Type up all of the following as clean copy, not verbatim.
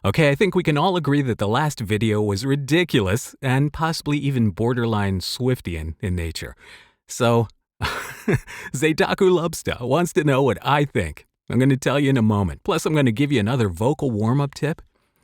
Okay, I think we can all agree that the last video was ridiculous and possibly even borderline Swiftian in nature. So, Zeitaku Lobsta wants to know what I think. I'm going to tell you in a moment. Plus, I'm going to give you another vocal warm-up tip,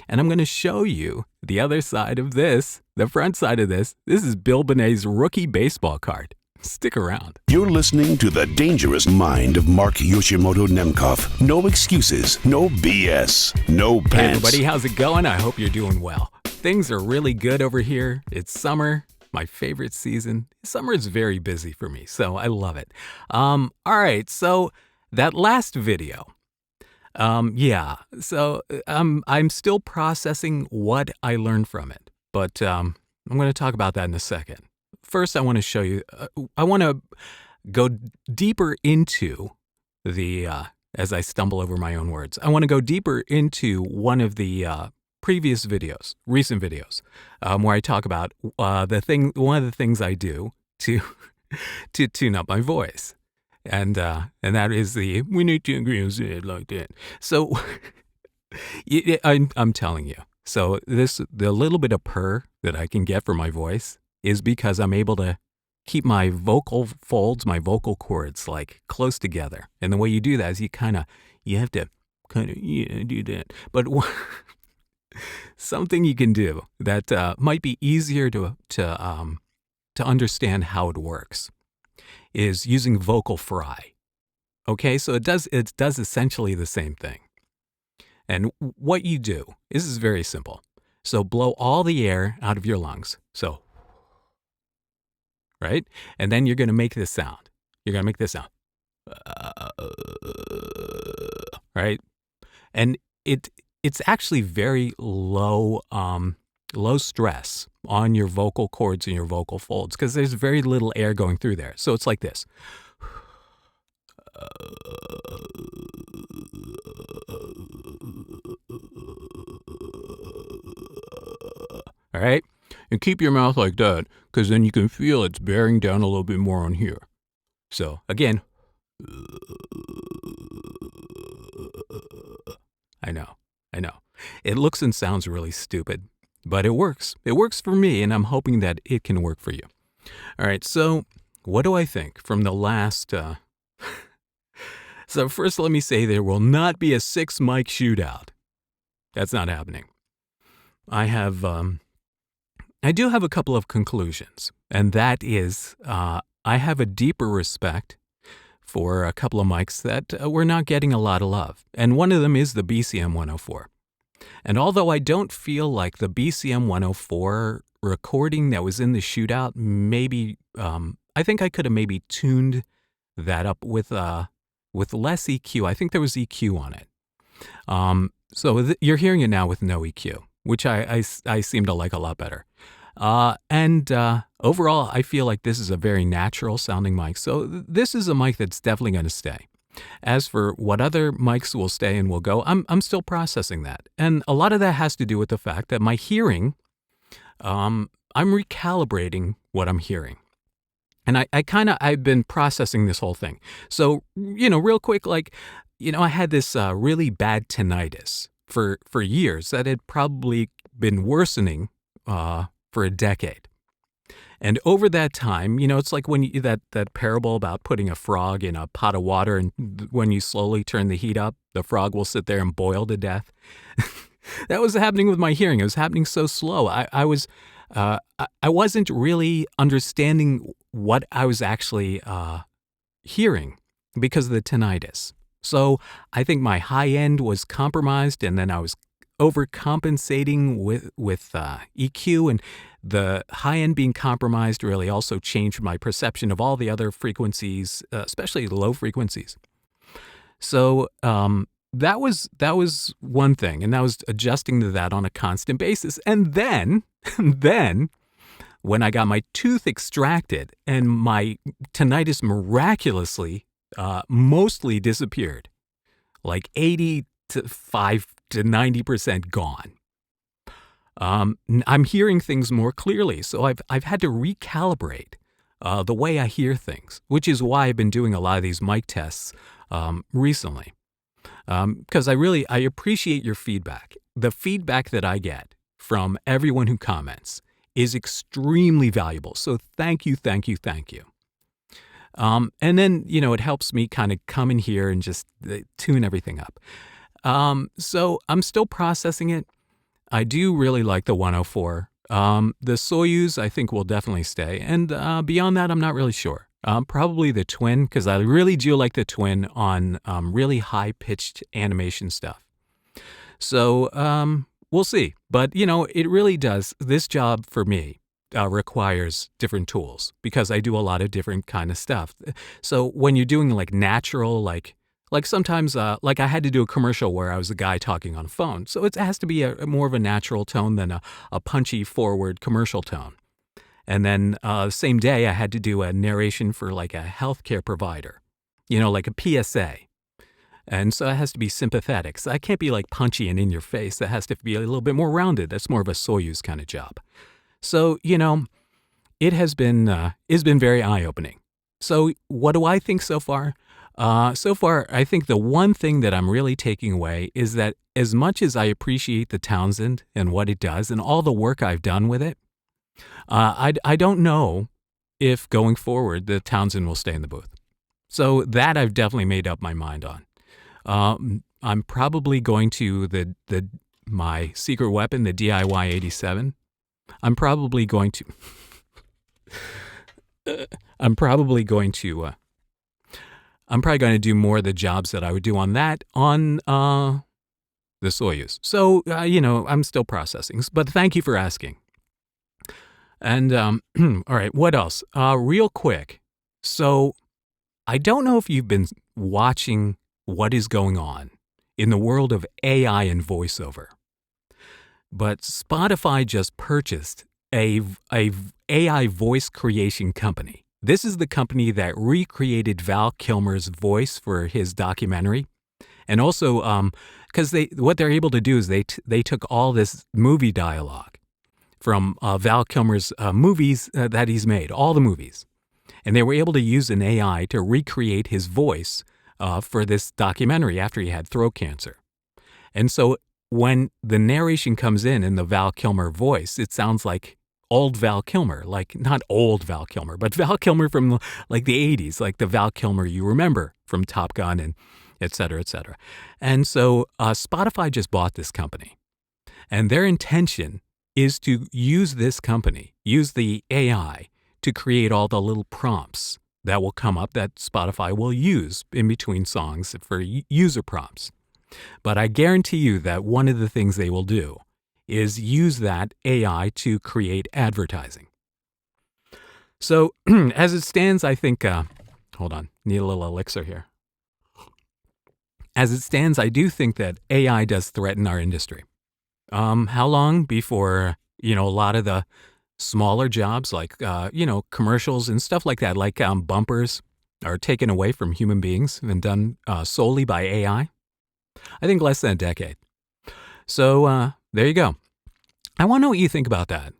and I'm going to show you the other side of this, the front side of this. This is Bill Benet's rookie baseball card. Stick around. You're listening to The Dangerous Mind of Mark Yoshimoto Nemkov. No excuses, no BS, no pants. Hey everybody, how's it going? I hope you're doing well. Things are really good over here. It's summer, my favorite season. Summer is very busy for me, so I love it. All right, so that last video, I'm still processing what I learned from it, but I'm going to talk about that in a second. First, I want to show you, I want to go deeper into the, as I stumble over my own words, I want to go deeper into one of the previous videos, recent videos, where I talk about one of the things I do to tune up my voice. And that is we need to agree on it like that. So I'm telling you, so the little bit of purr that I can get for my voice is because I'm able to keep my vocal folds, my vocal cords, like close together. And the way you do that is you have to do that. But something you can do that might be easier to understand how it works is using vocal fry. Okay, so it does essentially the same thing. And what you do, this is very simple. So blow all the air out of your lungs. So, right? And then you're going to make this sound. You're going to make this sound. Right? And it's actually very low stress on your vocal cords and your vocal folds because there's very little air going through there. So it's like this. All right? And keep your mouth like that because then you can feel it's bearing down a little bit more on here. So again, I know. It looks and sounds really stupid, but it works. It works for me, and I'm hoping that it can work for you. All right, so what do I think from the last... So first, let me say there will not be a 6 mic shootout. That's not happening. I do have a couple of conclusions, and that is I have a deeper respect for a couple of mics that we're not getting a lot of love, and one of them is the BCM 104. And although I don't feel like the BCM 104 recording that was in the shootout, maybe I think I could have maybe tuned that up with less EQ. I think there was EQ on it. So you're hearing it now with no EQ, which I seem to like a lot better. And overall, I feel like this is a very natural sounding mic. So this is a mic that's definitely going to stay. As for what other mics will stay and will go, I'm still processing that. And a lot of that has to do with the fact that my hearing, I'm recalibrating what I'm hearing. And I've been processing this whole thing. So, real quick, I had this really bad tinnitus for years that had probably been worsening for a decade. And over that time, it's like when that parable about putting a frog in a pot of water, and when you slowly turn the heat up, the frog will sit there and boil to death. That was happening with my hearing. It was happening so slow. I wasn't really understanding what I was actually hearing because of the tinnitus. So I think my high end was compromised, and then I was overcompensating with EQ, and the high end being compromised really also changed my perception of all the other frequencies, especially the low frequencies. So that was one thing, and I was adjusting to that on a constant basis. And then when I got my tooth extracted and my tinnitus miraculously mostly disappeared, like 85 to 90% gone. I'm hearing things more clearly, so I've had to recalibrate the way I hear things, which is why I've been doing a lot of these mic tests recently. Because I appreciate your feedback, the feedback that I get from everyone who comments is extremely valuable. So thank you, thank you, thank you. And then, it helps me kind of come in here and just tune everything up. So I'm still processing it. I do really like the 104. The Soyuz, I think, will definitely stay. And beyond that, I'm not really sure. Probably the Twin, because I really do like the Twin on really high-pitched animation stuff. So we'll see. But, it really does. This job for me requires different tools because I do a lot of different kind of stuff. So when you're doing like natural, like sometimes, like I had to do a commercial where I was a guy talking on a phone. So it has to be a more of a natural tone than a punchy forward commercial tone. And then same day I had to do a narration for like a healthcare provider, like a PSA. And so it has to be sympathetic. So I can't be like punchy and in your face. That has to be a little bit more rounded. That's more of a Soyuz kind of job. So, it has been, it's been very eye-opening. So what do I think so far? So far, I think the one thing that I'm really taking away is that as much as I appreciate the Townsend and what it does and all the work I've done with it, I don't know if going forward the Townsend will stay in the booth. So that I've definitely made up my mind on. I'm probably going to my secret weapon, the DIY 87. I'm probably going to do more of the jobs that I would do on that on the Soyuz. So, I'm still processing, but thank you for asking. And, all right, what else? Real quick. So I don't know if you've been watching what is going on in the world of AI and voiceover, but Spotify just purchased a AI voice creation company. This is the company that recreated Val Kilmer's voice for his documentary. And also, because what they're able to do is they took all this movie dialogue from Val Kilmer's movies that he's made, all the movies. And they were able to use an AI to recreate his voice for this documentary after he had throat cancer. And so when the narration comes in the Val Kilmer voice, it sounds like old Val Kilmer, like not old Val Kilmer, but Val Kilmer from like the 80s, like the Val Kilmer you remember from Top Gun and et cetera, et cetera. And so Spotify just bought this company. And their intention is to use this company, use the AI to create all the little prompts that will come up that Spotify will use in between songs for user prompts. But I guarantee you that one of the things they will do is use that AI to create advertising. So as it stands, I think, hold on, need a little elixir here. As it stands, I do think that AI does threaten our industry. How long before, a lot of the smaller jobs like, commercials and stuff like that, like bumpers are taken away from human beings and done solely by AI? I think less than a decade. So there you go. I want to know what you think about that,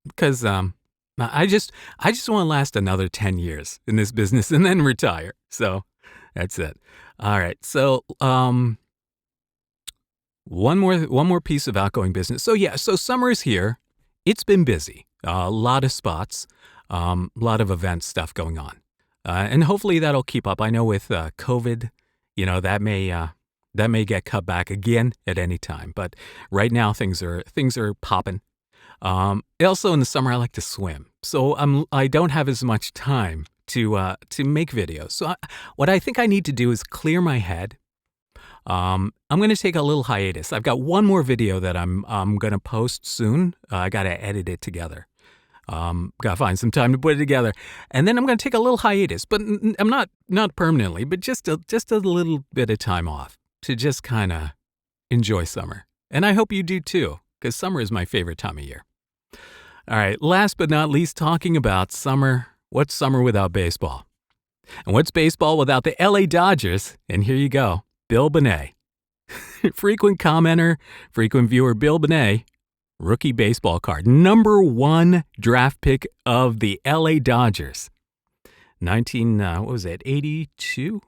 because I just want to last another 10 years in this business and then retire. So that's it. All right. So one more piece of outgoing business. So so summer is here. It's been busy. A lot of spots, a lot of event stuff going on, and hopefully that'll keep up. I know with COVID, that may get cut back again at any time. But right now things are popping. Also in the summer I like to swim, so I don't have as much time to make videos. So what I think I need to do is clear my head. I'm going to take a little hiatus. I've got one more video that I'm going to post soon. I got to edit it together. Got to find some time to put it together. And then I'm going to take a little hiatus, but I'm not permanently, but just a little bit of time off to just kind of enjoy summer. And I hope you do too, because summer is my favorite time of year. All right, last but not least, talking about summer. What's summer without baseball? And what's baseball without the LA Dodgers? And here you go. Bill Benet. Frequent commenter, frequent viewer Bill Benet, rookie baseball card. Number 1 draft pick of the LA Dodgers. 82?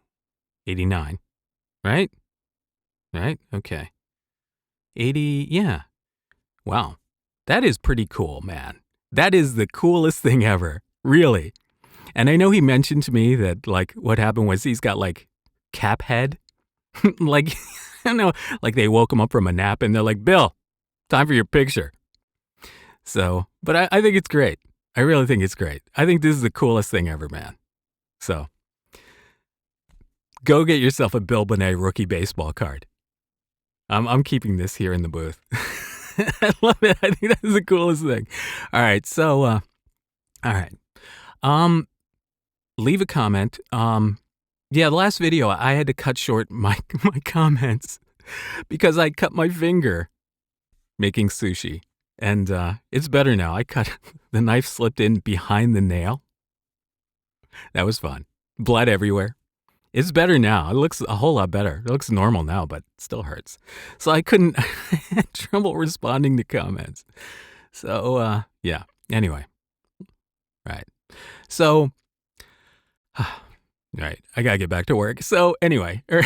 89. Right? Okay. 80, yeah. Wow. That is pretty cool, man. That is the coolest thing ever. Really. And I know he mentioned to me that, like, what happened was he's got, like, cap head. Like, I don't know, like they woke him up from a nap and they're like, Bill, time for your picture. So, but I think it's great. I really think it's great. I think this is the coolest thing ever, man. So, go get yourself a Bill Bonet rookie baseball card. I'm keeping this here in the booth. I love it. I think that's the coolest thing. All right, so, all right. Leave a comment. Yeah, the last video I had to cut short my comments because I cut my finger making sushi. And it's better now. The knife slipped in behind the nail. That was fun. Blood everywhere. It's better now. It looks a whole lot better. It looks normal now, but it still hurts. So I had trouble responding to comments. So, yeah. Anyway. Right. So, right. I gotta get back to work. So anyway, I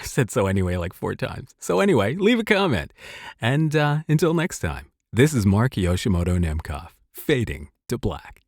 said so anyway like 4 times. So anyway, leave a comment. And until next time. This is Mark Yoshimoto Nemcoff, fading to black.